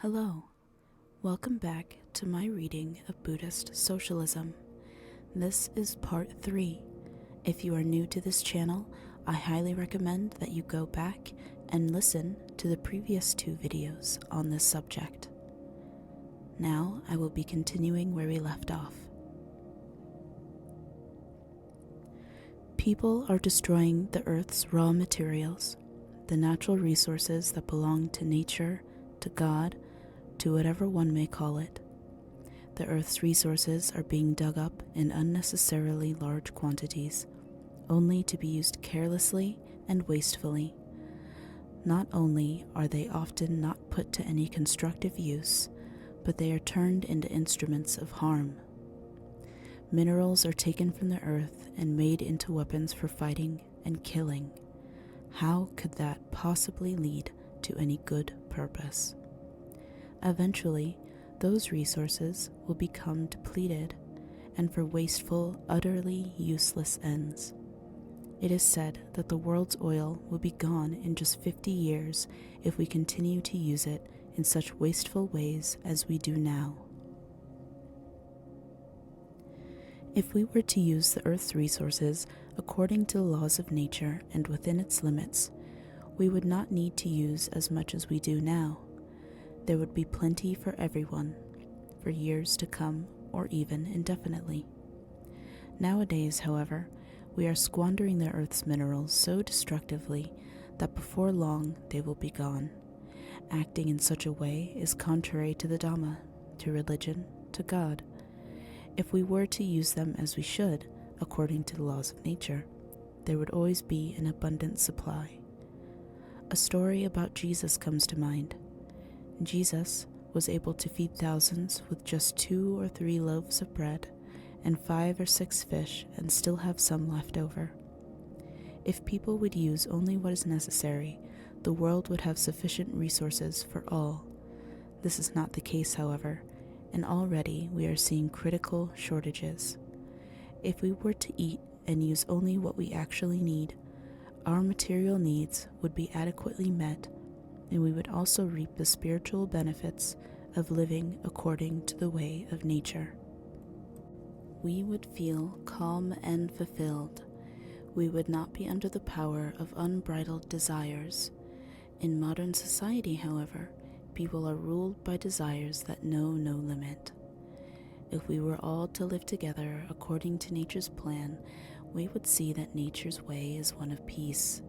Hello, welcome back to my reading of Buddhist Socialism. This is part 3. If you are new to this channel, I highly recommend that you go back and listen to the previous 2 videos on this subject. Now I will be continuing where we left off. People are destroying the Earth's raw materials, the natural resources that belong to nature, to God, to whatever one may call it. The Earth's resources are being dug up in unnecessarily large quantities, only to be used carelessly and wastefully. Not only are they often not put to any constructive use, but they are turned into instruments of harm. Minerals are taken from the earth and made into weapons for fighting and killing. How could that possibly lead to any good purpose? Eventually, those resources will become depleted and for wasteful, utterly useless ends. It is said that the world's oil will be gone in just 50 years if we continue to use it in such wasteful ways as we do now. If we were to use the Earth's resources according to the laws of nature and within its limits, we would not need to use as much as we do now. There would be plenty for everyone, for years to come, or even indefinitely. Nowadays, however, we are squandering the Earth's minerals so destructively that before long they will be gone. Acting in such a way is contrary to the Dhamma, to religion, to God. If we were to use them as we should, according to the laws of nature, there would always be an abundant supply. A story about Jesus comes to mind. Jesus was able to feed thousands with just 2 or 3 loaves of bread and 5 or 6 fish and still have some left over. If people would use only what is necessary, the world would have sufficient resources for all. This is not the case, however, and already we are seeing critical shortages. If we were to eat and use only what we actually need, our material needs would be adequately met, and we would also reap the spiritual benefits of living according to the way of nature. We would feel calm and fulfilled. We would not be under the power of unbridled desires. In modern society, however, people are ruled by desires that know no limit. If we were all to live together according to nature's plan, we would see that nature's way is one of peace.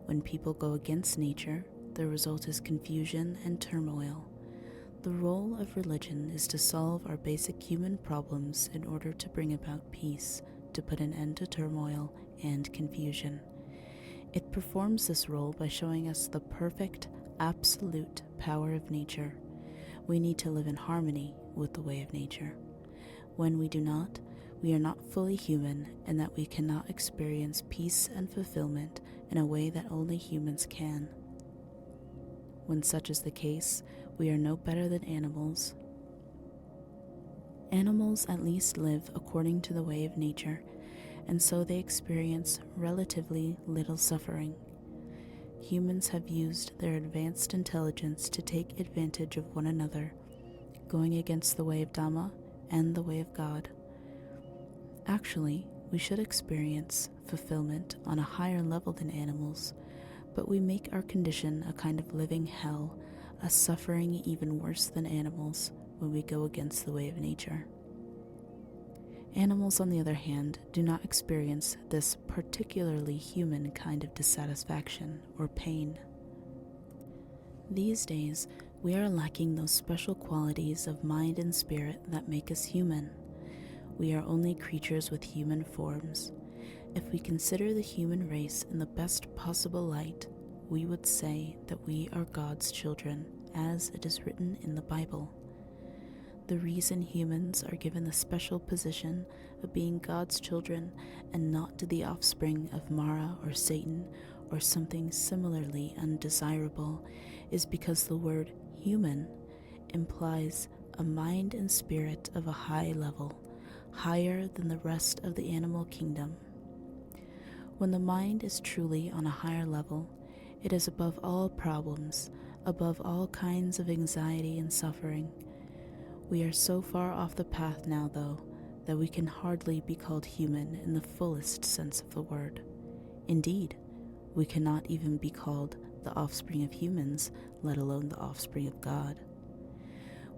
When people go against nature, the result is confusion and turmoil. The role of religion is to solve our basic human problems in order to bring about peace, to put an end to turmoil and confusion. It performs this role by showing us the perfect, absolute power of nature. We need to live in harmony with the way of nature. When we do not, we are not fully human, and that we cannot experience peace and fulfillment in a way that only humans can. When such is the case, we are no better than animals. Animals at least live according to the way of nature, and so they experience relatively little suffering. Humans have used their advanced intelligence to take advantage of one another, going against the way of Dhamma and the way of God. Actually, we should experience fulfillment on a higher level than animals, but we make our condition a kind of living hell, a suffering even worse than animals when we go against the way of nature. Animals, on the other hand, do not experience this particularly human kind of dissatisfaction or pain. These days, we are lacking those special qualities of mind and spirit that make us human. We are only creatures with human forms. If we consider the human race in the best possible light, we would say that we are God's children, as it is written in the Bible. The reason humans are given the special position of being God's children and not to the offspring of Mara or Satan or something similarly undesirable is because the word human implies a mind and spirit of a high level, higher than the rest of the animal kingdom. When the mind is truly on a higher level, it is above all problems, above all kinds of anxiety and suffering. We are so far off the path now, though, that we can hardly be called human in the fullest sense of the word. Indeed, we cannot even be called the offspring of humans, let alone the offspring of God.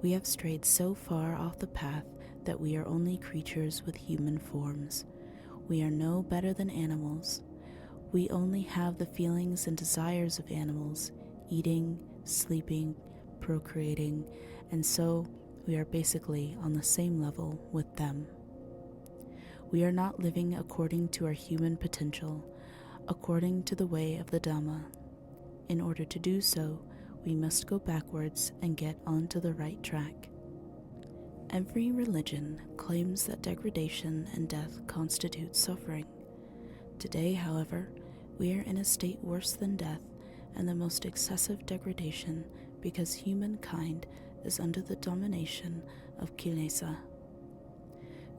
We have strayed so far off the path that we are only creatures with human forms. We are no better than animals. We only have the feelings and desires of animals, eating, sleeping, procreating, and so we are basically on the same level with them. We are not living according to our human potential, according to the way of the Dhamma. In order to do so, we must go backwards and get onto the right track. Every religion claims that degradation and death constitute suffering. Today, however, we are in a state worse than death and the most excessive degradation because humankind is under the domination of kilesa.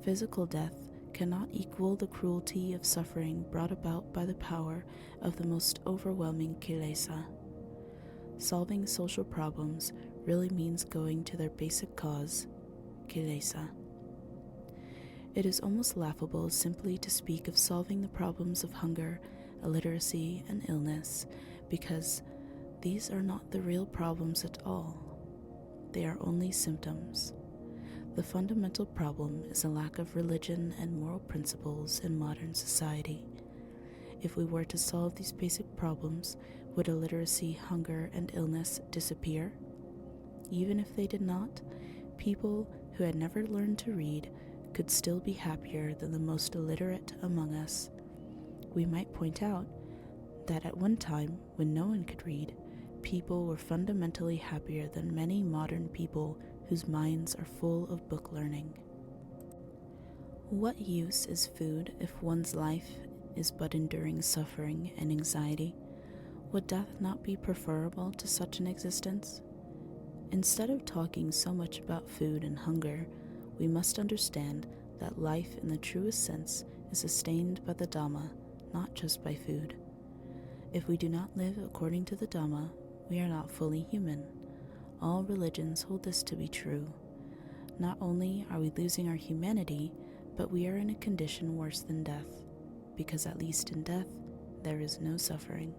Physical death cannot equal the cruelty of suffering brought about by the power of the most overwhelming kilesa. Solving social problems really means going to their basic cause, kilesa. It is almost laughable simply to speak of solving the problems of hunger, illiteracy, and illness, because these are not the real problems at all. They are only symptoms. The fundamental problem is a lack of religion and moral principles in modern society. If we were to solve these basic problems, would illiteracy, hunger, and illness disappear? Even if they did not, people who had never learned to read could still be happier than the most illiterate among us. We might point out that at one time, when no one could read, people were fundamentally happier than many modern people whose minds are full of book learning. What use is food if one's life is but enduring suffering and anxiety? Would death not be preferable to such an existence? Instead of talking so much about food and hunger, we must understand that life in the truest sense is sustained by the Dhamma, not just by food. If we do not live according to the Dhamma, we are not fully human. All religions hold this to be true. Not only are we losing our humanity, but we are in a condition worse than death, because at least in death, there is no suffering.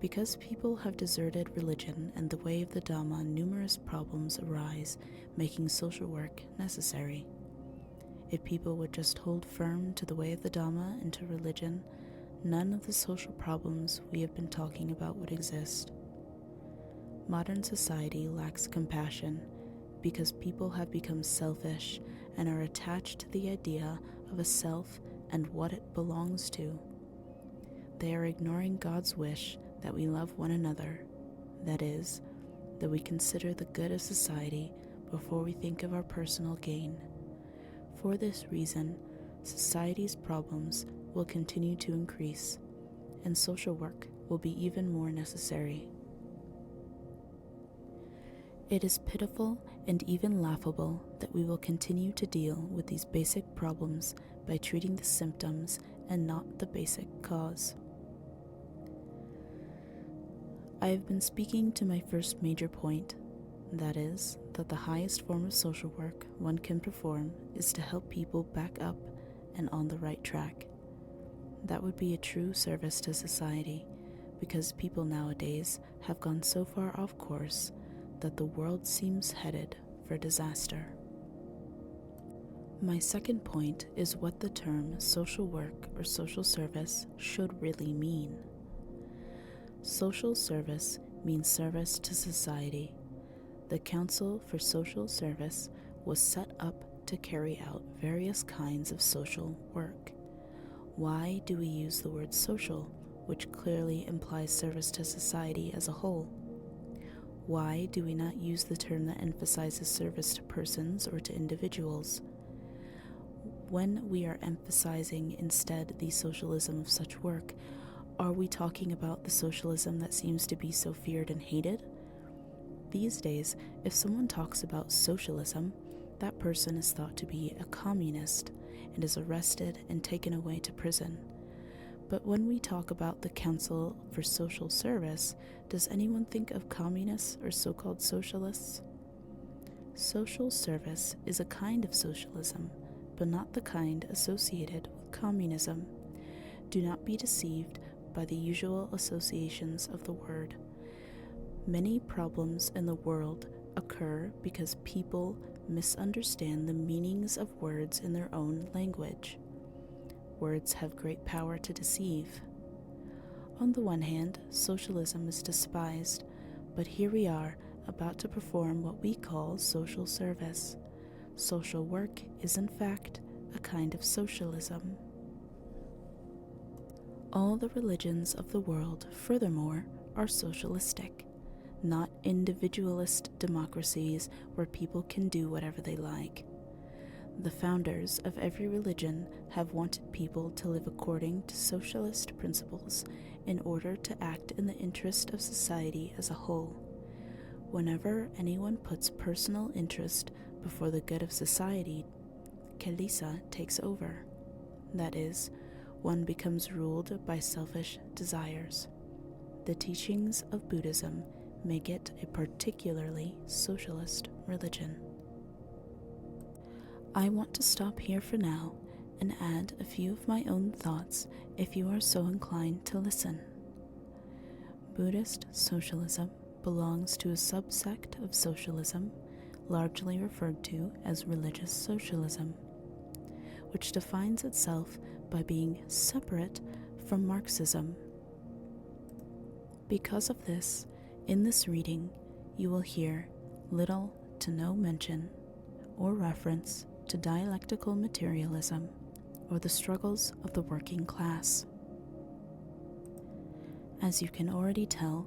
Because people have deserted religion and the way of the Dhamma, numerous problems arise, making social work necessary. If people would just hold firm to the way of the Dhamma and to religion, none of the social problems we have been talking about would exist. Modern society lacks compassion because people have become selfish and are attached to the idea of a self and what it belongs to. They are ignoring God's wish that we love one another, that is, that we consider the good of society before we think of our personal gain. For this reason, society's problems will continue to increase, and social work will be even more necessary. It is pitiful and even laughable that we will continue to deal with these basic problems by treating the symptoms and not the basic cause. I have been speaking to my first major point, that is, that the highest form of social work one can perform is to help people back up and on the right track. That would be a true service to society, because people nowadays have gone so far off course that the world seems headed for disaster. My second point is what the term social work or social service should really mean. Social service means service to society. The Council for Social Service was set up to carry out various kinds of social work. Why do we use the word social, which clearly implies service to society as a whole? Why do we not use the term that emphasizes service to persons or to individuals? When we are emphasizing instead the socialism of such work, are we talking about the socialism that seems to be so feared and hated? These days, if someone talks about socialism, that person is thought to be a communist and is arrested and taken away to prison. But when we talk about the Council for Social Service, does anyone think of communists or so-called socialists? Social service is a kind of socialism, but not the kind associated with communism. Do not be deceived by the usual associations of the word. Many problems in the world occur because people misunderstand the meanings of words in their own language. Words have great power to deceive. On the one hand, socialism is despised, but here we are about to perform what we call social service. Social work is in fact a kind of socialism. All the religions of the world, furthermore, are socialistic, not individualist democracies where people can do whatever they like. The founders of every religion have wanted people to live according to socialist principles in order to act in the interest of society as a whole. Whenever anyone puts personal interest before the good of society, Kilisa takes over. That is, one becomes ruled by selfish desires. The teachings of Buddhism make it a particularly socialist religion. I want to stop here for now and add a few of my own thoughts if you are so inclined to listen. Buddhist socialism belongs to a subsect of socialism, largely referred to as religious socialism, which defines itself by being separate from Marxism. Because of this, in this reading, you will hear little to no mention or reference to dialectical materialism or the struggles of the working class. As you can already tell,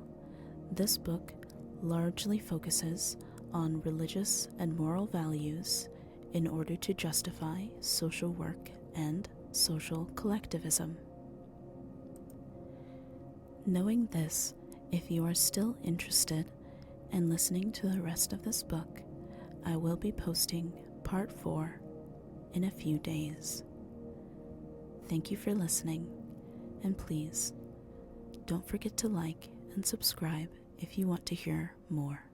this book largely focuses on religious and moral values in order to justify social work and social collectivism. Knowing this, if you are still interested in listening to the rest of this book, I will be posting Part 4 in a few days. Thank you for listening, and please don't forget to like and subscribe if you want to hear more.